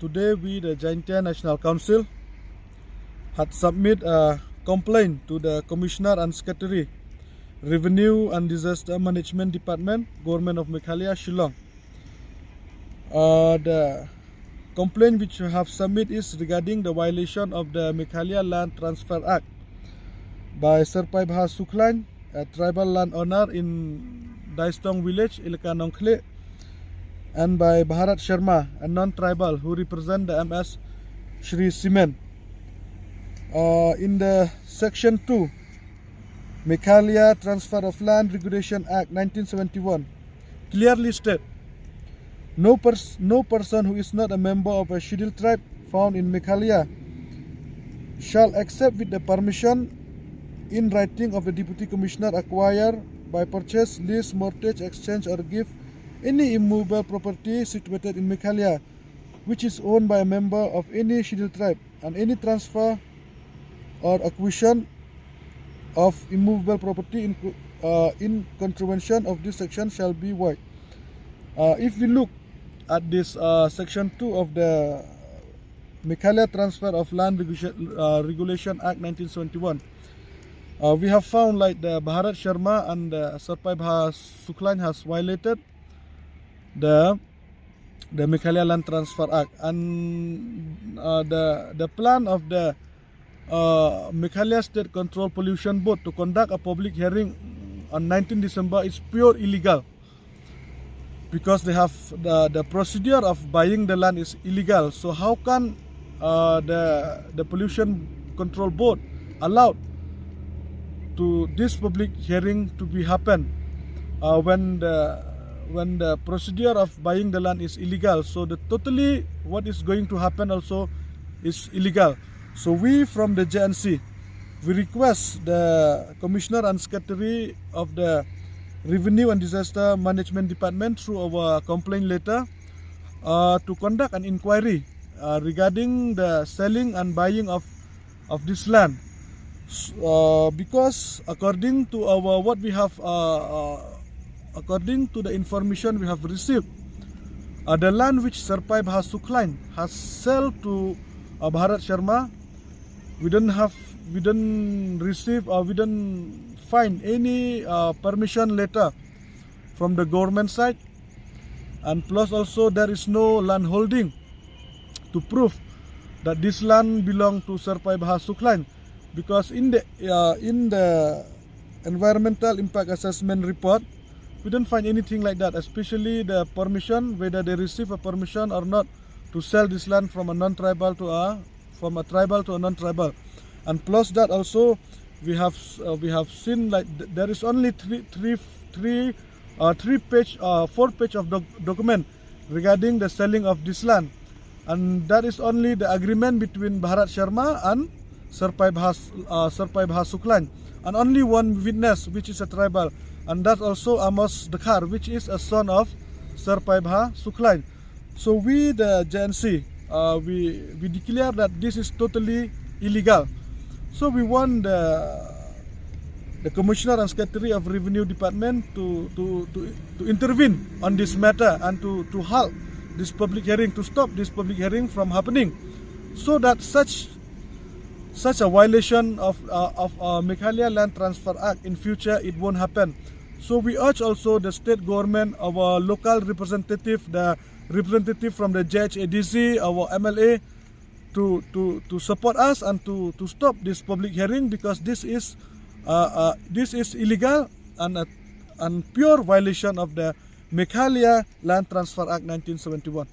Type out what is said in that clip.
Today we, the JNC National Council, had submit a complaint to the Commissioner and Secretary, Revenue and Disaster Management Department, Government of Meghalaya, Shillong. The complaint which we have submit is regarding the violation of the Meghalaya Land Transfer Act by Sarpai Bha Suklan, a tribal landowner in Daistong village, Ilka Nongkhle, and by Bharat Sharma, a non-tribal who represent the MS Shri Simen. In the Section 2, Meghalaya Transfer of Land Regulation Act 1971 clearly state, no person who is not a member of a scheduled tribe found in Meghalaya shall accept with the permission in writing of the Deputy Commissioner acquire by purchase, lease, mortgage, exchange or give any immovable property situated in Meghalaya which is owned by a member of any scheduled tribe, and any transfer or acquisition of immovable property in contravention of this section shall be void. If we look at this Section 2 of the Meghalaya Transfer of Land Regulation Act 1971, we have found like the Bharat Sharma and the Sarpai Bha Suklan has violated the Meghalaya Land Transfer Act, and the plan of the Meghalaya State Control Pollution Board to conduct a public hearing on 19 December is pure illegal, because they have the procedure of buying the land is illegal. So how can the Pollution Control Board allow to this public hearing to be happen when the procedure of buying the land is illegal? So the totally what is going to happen also is illegal. So we from the JNC, we request the Commissioner and Secretary of the Revenue and Disaster Management Department through our complaint letter to conduct an inquiry regarding the selling and buying of this land, because according to our according to the information we have received, the land which Sarpai Bha Suklan has sold to Bharat Sharma, we didn't receive or we didn't find any permission letter from the government side, and plus also there is no land holding to prove that this land belong to Sarpai Bha Suklan, because in the environmental impact assessment report we don't find anything like that, especially the permission, whether they receive a permission or not to sell this land from a non-tribal to a tribal to a non-tribal. And plus that also we have seen like there is only four page of document regarding the selling of this land, and that is only the agreement between Bharat Sharma and Sarpai Bha Suklan, and only one witness which is a tribal, and that also Amos Dakhar, which is a son of Sarpai Bha Suklan. So we the JNC, we declare that this is totally illegal. So we want the Commissioner and Secretary of Revenue Department to intervene on this matter and to halt this public hearing, to stop this public hearing from happening, so that such a violation of Meghalaya Land Transfer Act in future it won't happen. So we urge also the state government, our local representative, the representative from the JHADC, our MLA, to support us and to stop this public hearing, because this is illegal and pure violation of the Meghalaya Land Transfer Act 1971.